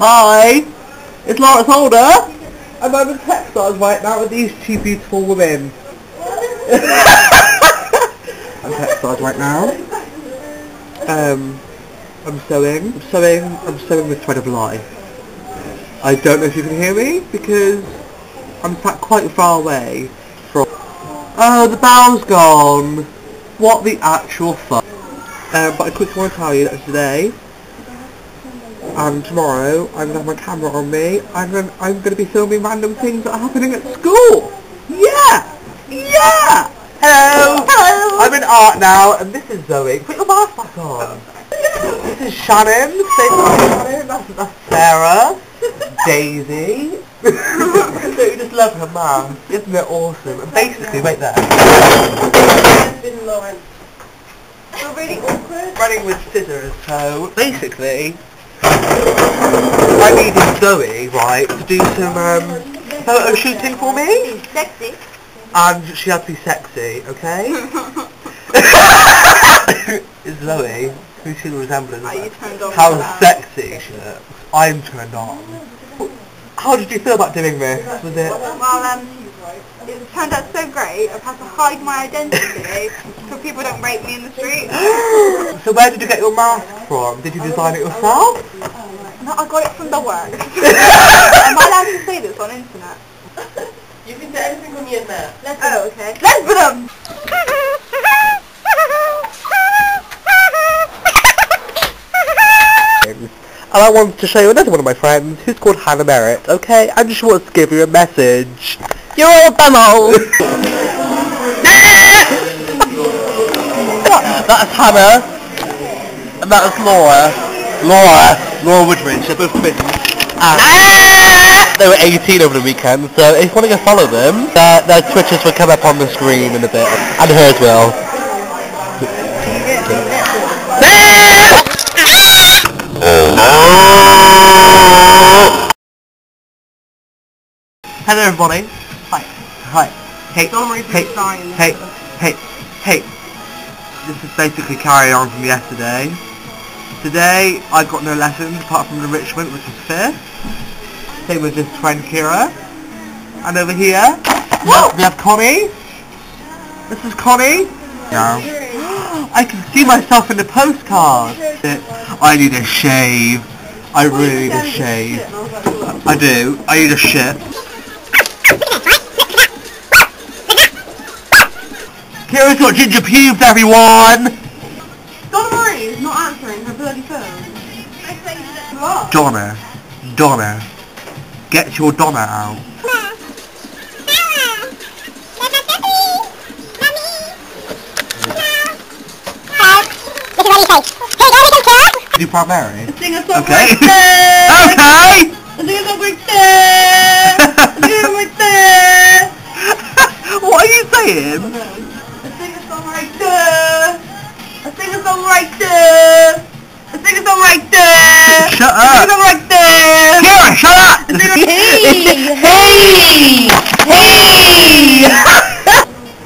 Hi, it's Lawrence Holder, and I'm in Texas right now with these two beautiful women. I'm Texas right now. I'm sewing the thread of life. I don't know if you can hear me because I'm sat quite far away from... Oh, the bell's gone! What the actual fuck? But I quickly want to tell you that today and tomorrow I'm going to have my camera on me and then I'm going to be filming random things that are happening at school! Yeah! Yeah! Hello! Hello! I'm in art now and this is Zoe. Put your mask back on! This is Shannon. Say Shannon. That's Sarah. Daisy. Don't you just love her mask? Isn't it awesome? And basically, wait there. Lawrence. You're really awkward. Running with scissors, so basically I needed Zoe, right, to do some photo shooting for me. Sexy. And she had to be sexy, okay? Is Zoe, who she resembles, Are you turned on how sexy she looks. I'm turned on. How did you feel about doing this? Was it? Well, it turned out so great. I've had to hide my identity so people don't rape me in the street. So where did you get your mask from? Did you design it yourself? No, I got it from the work. Am I allowed to say this on internet? You can say anything on the internet. Oh, okay. Lesbian! And I wanted to show you another one of my friends who's called Hannah Merritt, okay? I just wanted to give you a message. You're all a bumhole! That's Hannah. And that is Laura. Laura Woodridge. They're both twins. And they were 18 over the weekend, so if you want to go follow them, their Twitters will come up on the screen in a bit. And hers will. Hello everybody. Hi. Hi. Hey. Hey. This is basically carry on from yesterday. Today I got no lessons apart from enrichment, which is fifth. Same with this friend Kira. And over here we have Connie. This is Connie. Now I can see myself in the postcard. I need a shave. I really need a shave. I do. I need a shit. Kira's got ginger pubes, everyone! Don't worry, he's not answering her bloody phone. What? Donna. Get your Donna out. You proud Mary? Sing a song Okay. right there! Okay! Sing a song right there! Sing it right there! What are you saying? Sing a song right there! Sing a song right there! Sing a song right there! Shut Sing a up! song right there! Kira, shut up! Hey!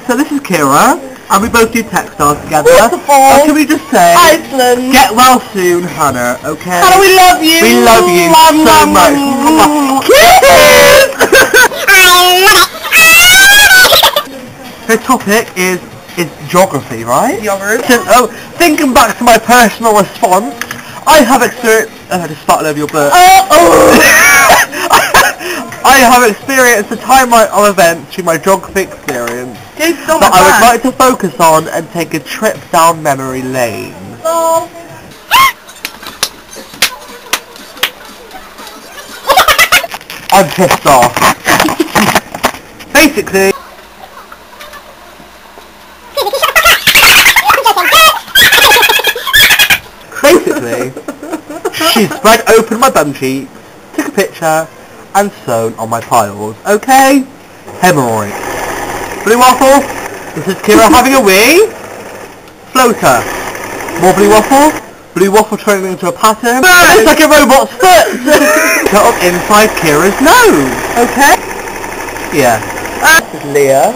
So this is Kira, and we both do textiles together. Wonderful. Can we just say, Iceland! get well soon, Hannah, okay? Hannah, we love you! We love you so much. Kisses! The topic is geography, right? Geography. So, thinking back to my personal response, I have experienced... I just started over your butt. I have experienced a timeline of events through my geography experience that I would like to focus on and take a trip down memory lane. Oh. I'm pissed off. Basically... she spread open my bum cheeks, took a picture, and sewn on my piles. Okay? Hemorrhoid. Blue waffle. This is Kira having a wee. Floater. More blue waffle. Blue waffle turning into a pattern. It's like a robot's foot. Cut up inside Kira's nose. Okay? Yeah. This is Leah.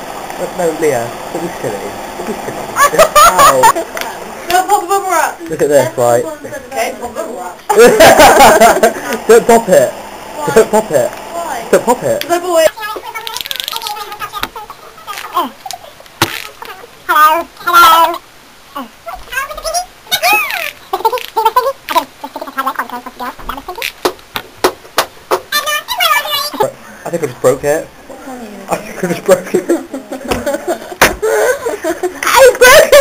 No, Leah. Don't be silly. Don't be silly. Ow. No, pop a bubble wrap. Look at this, right? Okay, pop a bubble wrap. Don't pop it. Don't pop it. Why? Don't pop it. Because I've always... Hello, hello. I think I just broke it. I think I just broke it. I broke it!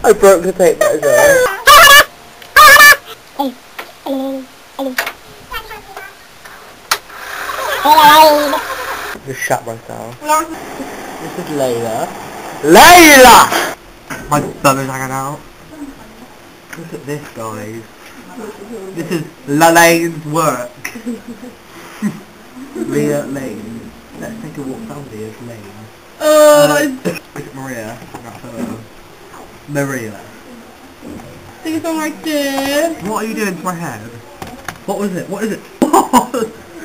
I broke the tape measure. Just shut myself. This is Layla. Layla! My thumb is hanging out. Look at this, guys. This is Lane's work. Leah Lane. Let's think of what family is Lane. Is it Maria? Not her. Maria. Sing a song right there. What are you doing to my head? What was it? What is it?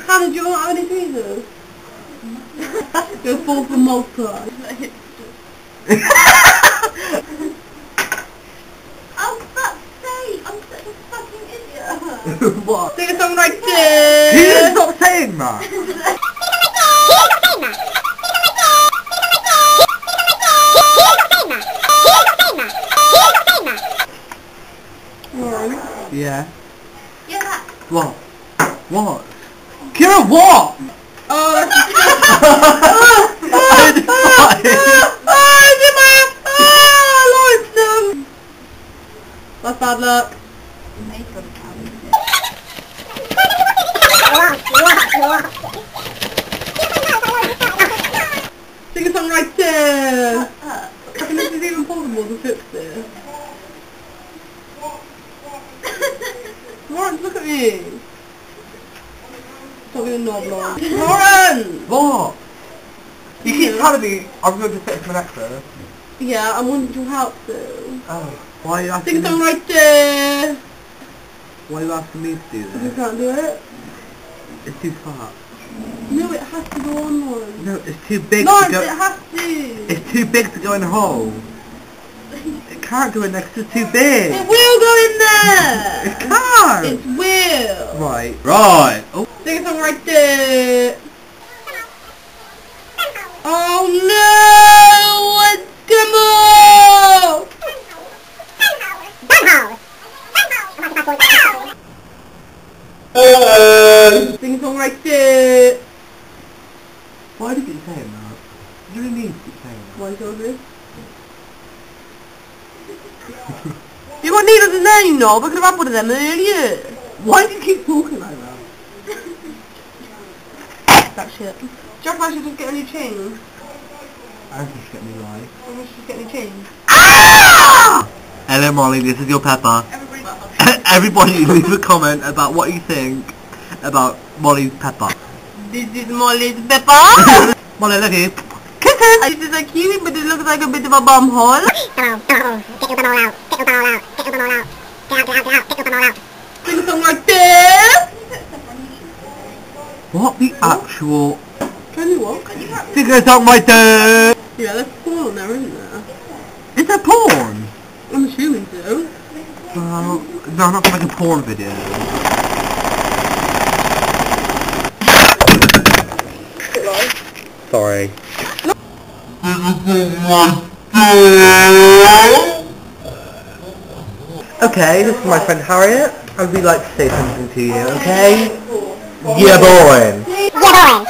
Hannah, do you want any tweezers? Go full for Malta. Oh, fuck's sake! I'm such a fucking idiot. What? Sing a song right there. You didn't stop saying that. Yeah. Yeah. What? What? Kira, what? Oh, that's... That's bad luck. Sing a song right there. I think this is even possible to fix this. Lawrence, look at me. Stop being a knob, Lawrence. Lawrence! What? You keep telling me I'm going to fix my necklace. Yeah, I wanted your help too. Oh. Why are you asking Sing a me? song right there. Why are you asking me to do You this? can't do it. It's too far. No, it has to go on, Lawrence. No, it's too big Lawrence, to go. it has to. It's too big to go in the hole. It can't go in there 'cause it's too big. It will go in there. It can't. It will. Right. Right. Oh. Sing a song right there. Oh no! It's Sing a song right there. Why do you keep saying that? You really need to keep saying that. Why is all this? You got needles in there, you know. I could have had one of them earlier. Why do you keep talking like that? That shit. Do you reckon I should just get a new chain? I don't think you get me right. I should just get a new chain. Hello Molly, this is your Pepper. Everybody. Everybody leave a comment about what you think about Molly's Pepper. This is Molly's pepper. Molly, look at you. Kisses. This is a kiwi, but it looks like a bit of a bum hole. Hello, hello. Get your bum all out. Get your bum all out. Get your bum all out. Get out, get out, get out. Get your bum all out. Sing a song like this. What the actual... Can you walk? Sing a song right there! Yeah, there's porn on there, isn't there? Is there porn? I'm assuming so. Well, no, I'm not gonna make a porn video. Sorry. Okay, this is my friend Harriet. I would like to say something to you, okay? Yeah, boy. Yeah, boy. Yeah, boy.